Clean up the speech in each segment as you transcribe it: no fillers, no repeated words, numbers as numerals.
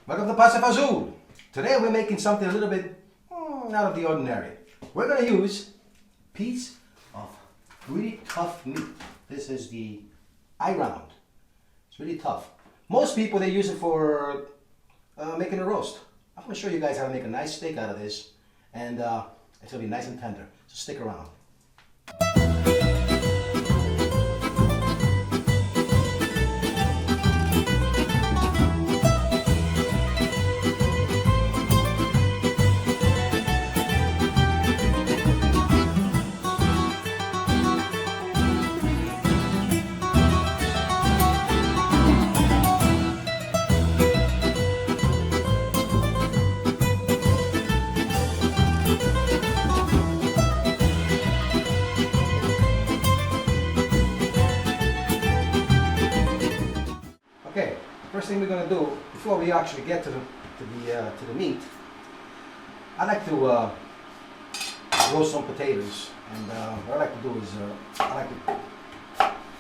Welcome to Pasta Fazool. Today we're making something a little bit out of the ordinary. We're going to use a piece of really tough meat. This is the Eyeround. It's really tough. Most people, they use it for making a roast. I'm going to show you guys how to make a nice steak out of this, and it's going to be nice and tender. So stick around. Okay, first thing we're going to do before we actually get to the meat, I like to roast some potatoes, and what I like to do is I like to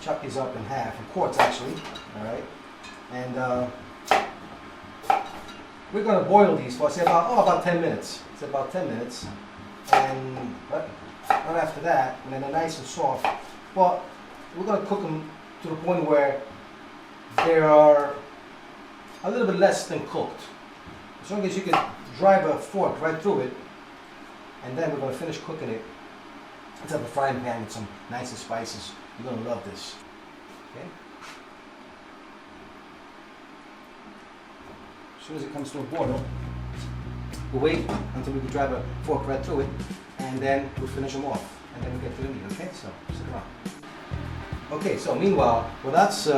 chop these up in half, in quarts actually. All right, and we're going to boil these for say about 10 minutes. It's about 10 minutes, and right after that, when they're nice and soft, well, we're going to cook them to the point where they are a little bit less than cooked. As long as you can drive a fork right through it, and then we're going to finish cooking it. Let's have a frying pan with some nice spices. You're going to love this. Okay? As soon as it comes to a boil, we'll wait until we can drive a fork right through it, and then we'll finish them off, and then we'll get to the meat. Okay? So stick around. Okay, so meanwhile, well, that's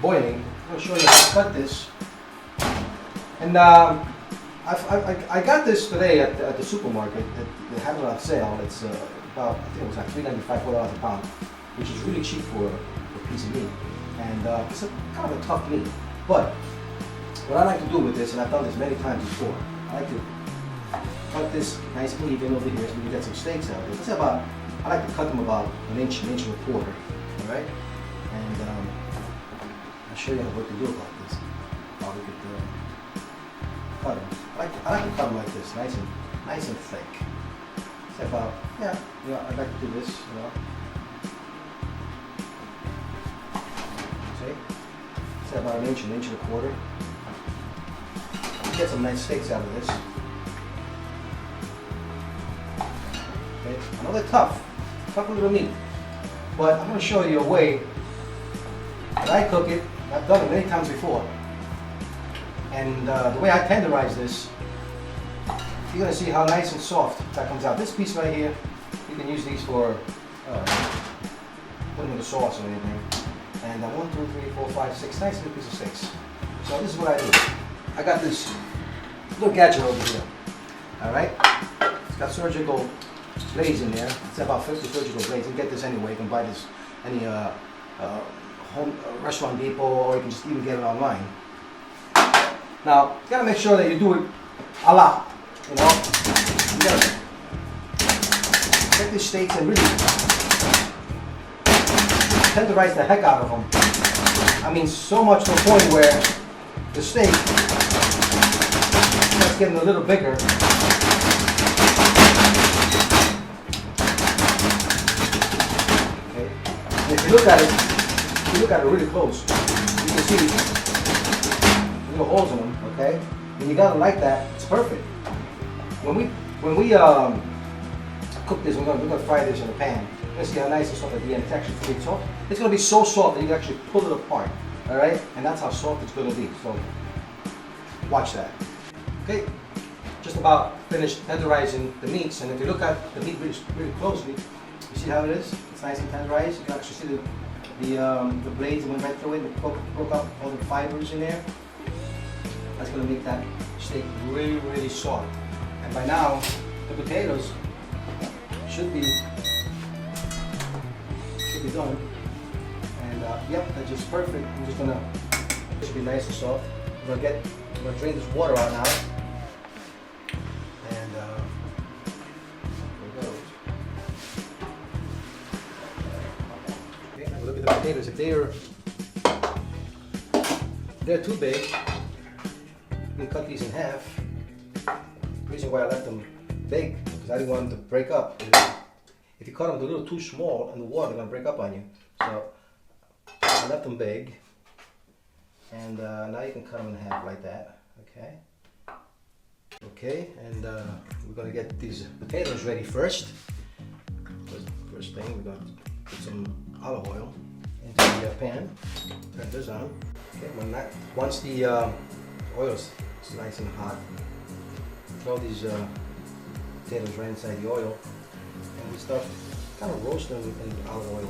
boiling, I'm going to show you how to cut this. And I got this today at the supermarket. They have it on sale. It's about, I think it was like $3.95, $4 a pound, which is really cheap for a piece of meat. And it's a kind of a tough meat. But what I like to do with this, and I've done this many times before, I like to cut this nice and even over here so we can get some steaks out of it. It's about, I like to cut them about an inch and a quarter. All right, and I'll show you what to do about this. How we could cut them. I like to cut them like this, nice and thick. It's about, yeah, I like to do this, See? It's about an inch and a quarter. Get some nice steaks out of this. Okay, I know they're tough little meat. But I'm going to show you a way that I cook it. I've done it many times before. And the way I tenderize this, you're going to see how nice and soft that comes out. This piece right here, you can use these for putting in the sauce or anything. And 1, 2, 3, 4, 5, 6, nice little piece of steaks. So this is what I do. I got this little gadget over here. Alright? It's got surgical blades in there. It's about 50 surgical blades. You can get this anyway. You can buy this any home restaurant depot, or you can just even get it online. Now, you gotta make sure that you do it a lot. You gotta get these steaks and really tenderize the heck out of them. I mean, so much to the point where the steak starts getting a little bigger. If you look at it really close, you can see little holes in them, okay? And you got it like that, it's perfect. When we cook this, we're gonna fry this in a pan. You're gonna see how nice and soft at the end. It's actually pretty soft. It's gonna be so soft that you can actually pull it apart, all right? And that's how soft it's gonna be. So watch that. Okay, just about finished tenderizing the meats, and if you look at the meat really closely, you see how it is? It's nice and tenderized. You can actually see the blades that went right through it and broke up all the fibers in there. That's going to make that steak really, really soft. And by now, the potatoes should be done. And yep, they're just perfect. I'm just gonna, it should be nice and soft. I'm gonna drain this water out now. And there it goes. Okay, now look at the potatoes. If they're too big, you can cut these in half. The reason why I left them big because I didn't want them to break up. If you cut them a little too small in the water, they're gonna break up on you. So I left them big, and now you can cut them in half like that. Okay. Okay, and we're gonna get these potatoes ready first. First thing, we're gonna put some olive oil into the pan. Turn this on. Okay, once the oil is nice and hot, throw these potatoes right inside the oil, and we start kind of roasting them in the olive oil.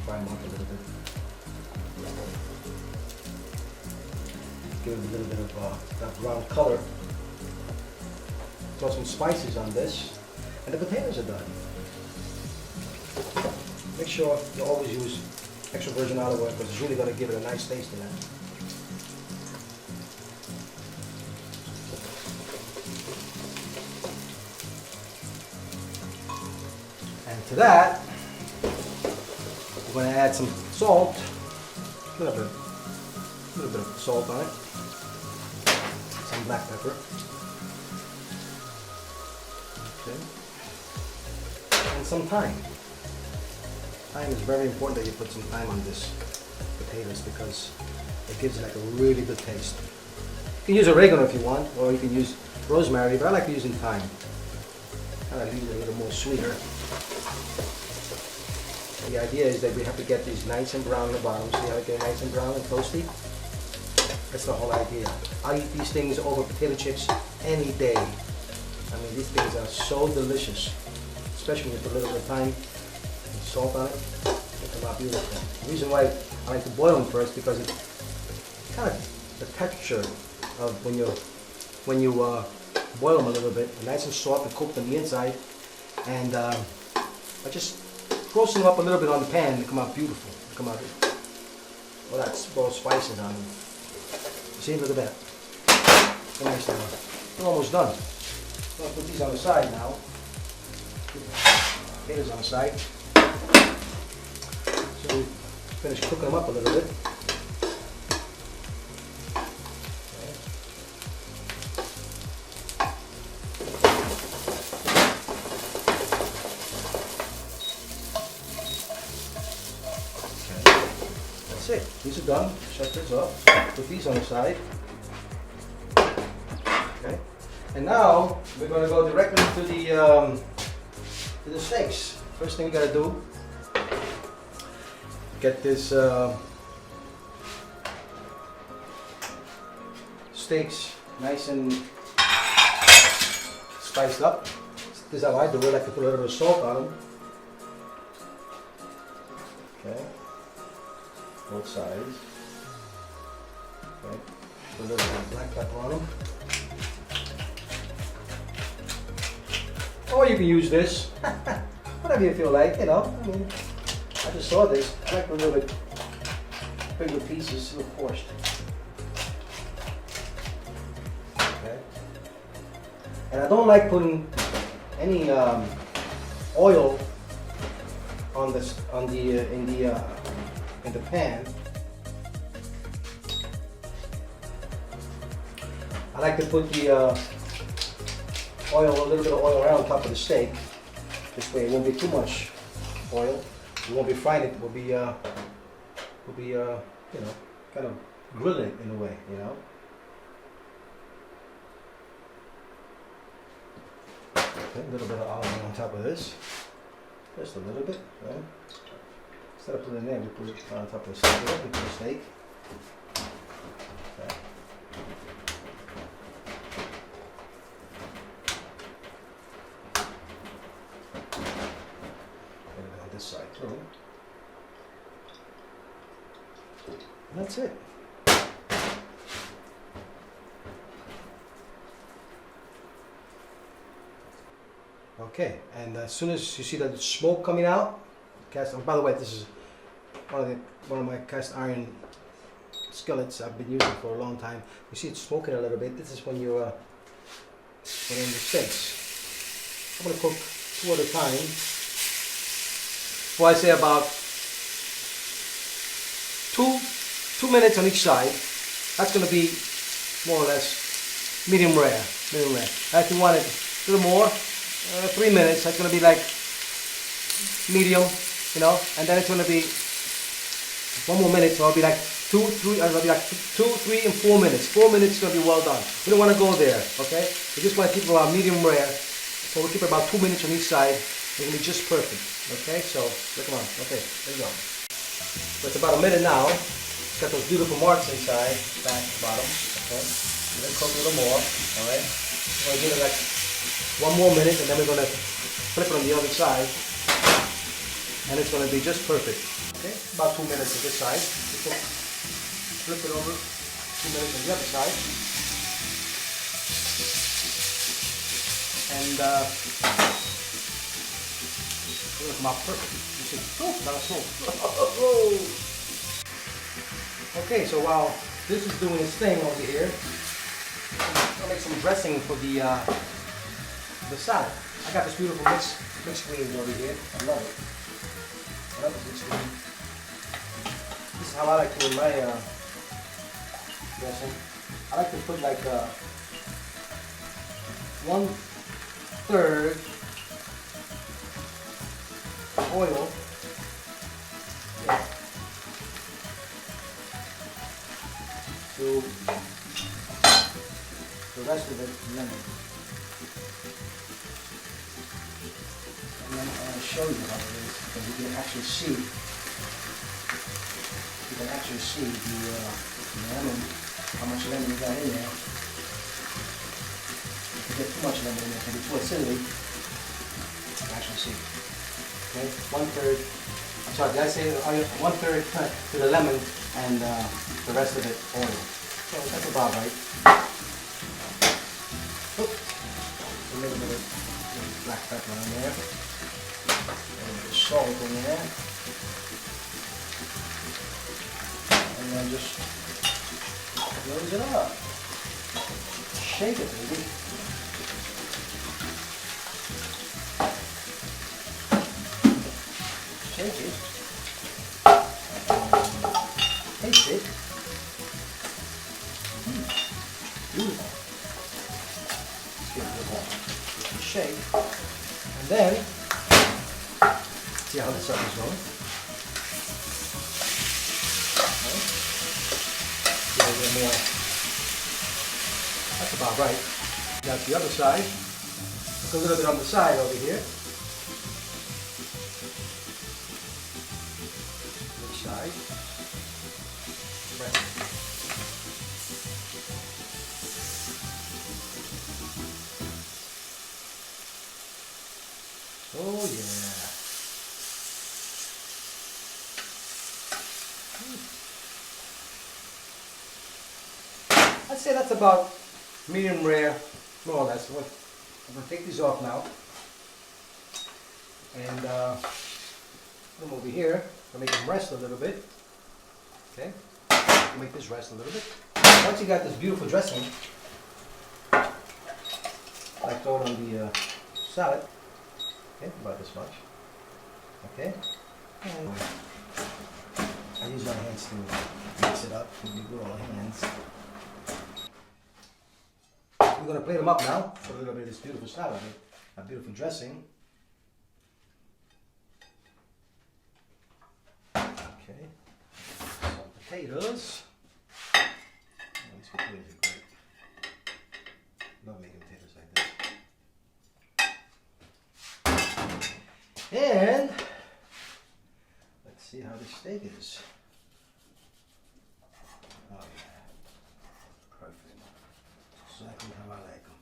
Fry them up a little bit. Give it a little bit of that brown color. Throw some spices on this, and the potatoes are done. Make sure you always use extra virgin olive oil because it's really going to give it a nice taste in that. And to that, we're going to add some salt, a little bit of salt on it, some black pepper. Okay. And some thyme. Thyme is very important that you put some thyme on this potatoes because it gives it like a really good taste. You can use oregano if you want, or you can use rosemary, but I like using thyme. Kind of leaves it a little more sweeter. The idea is that we have to get these nice and brown on the bottom. See how they get nice and brown and toasty? That's the whole idea. I eat these things over potato chips any day. I mean, these things are so delicious, especially with a little bit of thyme and salt on it. They come out beautiful. The reason why I like to boil them first because it kind of the texture of when you boil them a little bit, nice and soft and cooked on the inside, and I just roast them up a little bit on the pan. They come out beautiful. They come out all that those spices on them. See, look at that. Nice now. They're almost done. I'll put these on the side now. Potatoes on the side. So we finish cooking them up a little bit. Okay. That's it. These are done. Shut this off. Put these on the side. Okay. And now we're going to go directly to the steaks. First thing we got to do, get this steaks nice and spiced up. This is how I do it. I like to put a little bit of salt on them. Okay, both sides. Okay, put a little bit of black pepper on them. Or you can use this, whatever you feel like, you know. I mean, I just saw this. I like a little bit bigger pieces, a little coarse. Okay. And I don't like putting any oil on this, in the pan. I like to put the oil, a little bit of oil around top of the steak. This way it won't be too much oil. We won't be frying it. We'll be you know, kind of grilling it in a way, you know. Okay, a little bit of olive oil on top of this. Just a little bit, right? Instead of putting it in there, we put it on top of the steak. We put the steak. Okay. This side through. And that's it. Okay, and as soon as you see that smoke coming out, by the way, this is one of my cast iron skillets I've been using for a long time. You see it smoking a little bit. This is when you're putting in the steaks. I'm going to cook 2 at a time. Well, I say about 2 2 minutes on each side. That's going to be more or less medium rare. Medium rare. If you want it a little more, 3 minutes. That's going to be like medium, you know. And then it's going to be 1 more minute, so it'll be like 2, 3, it'll be like 2, 3, and 4 minutes. 4 minutes is going to be well done. We don't want to go there, okay? We just want to keep it about medium rare. So we'll keep it about 2 minutes on each side. It's going to be just perfect, okay? So, look on. Okay, there you go. So it's about a minute now. It's got those beautiful marks inside, back, bottom, okay? Let it cook a little more, alright? We're going to give it like 1 more minute, and then we're going to flip it on the other side. And it's going to be just perfect. Okay, about 2 minutes on this side. We can flip it over, 2 minutes on the other side. And it's going to come out perfect. You see, oh, that was smooth. Okay, so while this is doing its thing over here, I'll make some dressing for the salad. I got this beautiful mixed greens over here. I love it. I love this mixed green. This is how I like to do my dressing. I like to put like 1/3 oil. Yeah. To the rest of it lemon. And then I'll show you how it is, because you can actually see. You can actually see the lemon, how much lemon you got in there. If you get too much lemon in there, it can be too acidic. You can actually see. Okay, 1/3. I'm sorry, did I say 1/3 to the lemon and the rest of it oil? So that's about right. Oops. A little bit of black pepper in there. A little bit of salt in there. And then just close it up. Shake it, baby. Shake it. Taste it. Beautiful. Let's give it a little shake. And then, see how this stuff is going. Okay. A little more. That's about right. Now to the other side. Look a little bit on the side over here. Which side? Right. Oh yeah. I'd say that's about medium rare, more or less. I'm going to take these off now. And put them over here. I'll make them rest a little bit. Okay. I'll make this rest a little bit. Once you got this beautiful dressing, I throw it on the salad. Okay, about this much. Okay. And I use my hands to mix it up with the good old hands. We're going to plate them up now for a little bit of this beautiful salad, a beautiful dressing. Okay, some potatoes. Oh, these potatoes are great. Love making potatoes like this. And let's see how the steak is. Oh yeah, perfect. Exactly how I like them.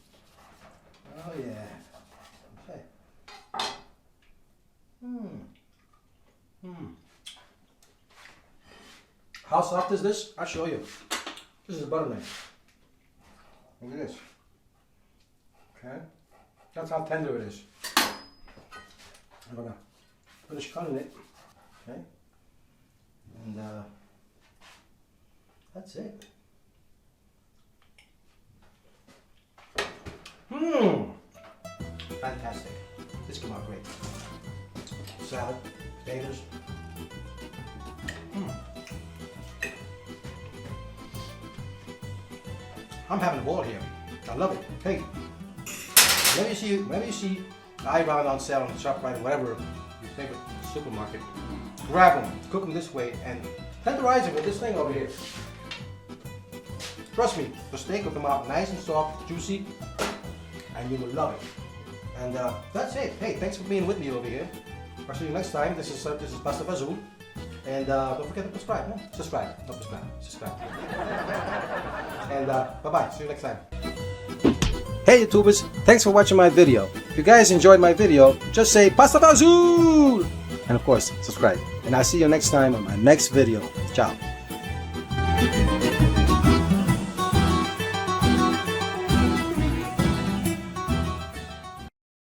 Oh yeah. Okay. How soft is this? I'll show you. This is a butter knife. Look at this. Okay. That's how tender it is. I'm gonna finish cutting it. Okay. And that's it. Fantastic. This came out great. Salad, potatoes. I'm having a ball here. I love it. Hey, whenever you see Eyeround on sale on ShopRite, whatever your favorite supermarket, grab them, cook them this way, and tenderize it with this thing over here. Trust me, the steak will come out nice and soft, juicy, and you will love it. And that's it. Hey, thanks for being with me over here. I'll see you next time. This is Pastor Fazool. And don't forget to subscribe. Huh? Subscribe. Don't subscribe. Subscribe. And bye-bye. See you next time. Hey YouTubers, thanks for watching my video. If you guys enjoyed my video, just say Pastor Fazool! And of course, subscribe. And I'll see you next time on my next video. Ciao.